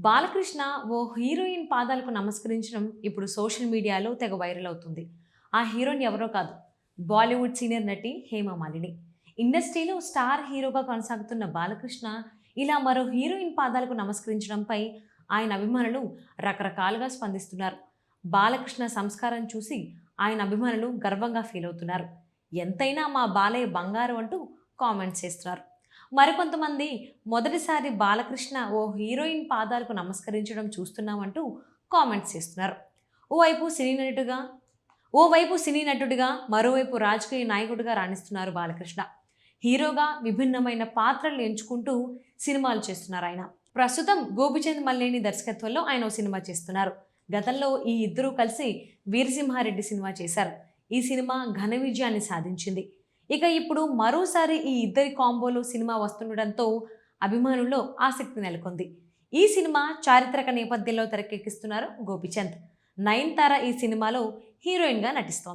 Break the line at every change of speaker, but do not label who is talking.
బాలకృష్ణ ఓ heroine పాదాలకు నమస్కరించడం ఇప్పుడు social మీడియాలో తెగ వైరల్ అవుతుంది. ఆ హీరోయిన్ ఎవరో కాదు, బాలీవుడ్ సీనియర్ నటి హేమమాలిని. ఇండస్ట్రీలో స్టార్ హీరోగా కొనసాగుతున్న బాలకృష్ణ ఇలా మరో హీరోయిన్ పాదాలకు నమస్కరించడంపై ఆయన అభిమానులు రకరకాలుగా స్పందిస్తున్నారు. బాలకృష్ణ సంస్కారం చూసి ఆయన అభిమానులు గర్వంగా ఫీల్ అవుతున్నారు. ఎంతైనా మా బాలయ్య బంగారు అంటూ కామెంట్స్ చేస్తున్నారు. మరికొంతమంది మొదటిసారి బాలకృష్ణ ఓ హీరోయిన్ పాదాలకు నమస్కరించడం చూస్తున్నామంటూ కామెంట్స్ చేస్తున్నారు. ఓవైపు సినీ నటుడిగా ఓవైపు సినీ నటుడిగా మరోవైపు రాజకీయ నాయకుడిగా రాణిస్తున్నారు బాలకృష్ణ. హీరోగా విభిన్నమైన పాత్రలు ఎంచుకుంటూ సినిమాలు చేస్తున్నారు ఆయన. ప్రస్తుతం గోపిచంద్ మల్లేని దర్శకత్వంలో ఆయన ఓ సినిమా చేస్తున్నారు. గతంలో ఈ ఇద్దరూ కలిసి వీరసింహారెడ్డి సినిమా చేశారు. ఈ సినిమా ఘన విజయాన్ని సాధించింది. ఇక ఇప్పుడు మరోసారి ఈ ఇద్దరి కాంబోలో సినిమా వస్తుండటంతో అభిమానుల్లో ఆసక్తి నెలకొంది. ఈ సినిమా చారిత్రక నేపథ్యంలో తెరకెక్కిస్తున్నారు గోపిచంద్. నయనతార ఈ సినిమాలో హీరోయిన్గా నటిస్తోంది.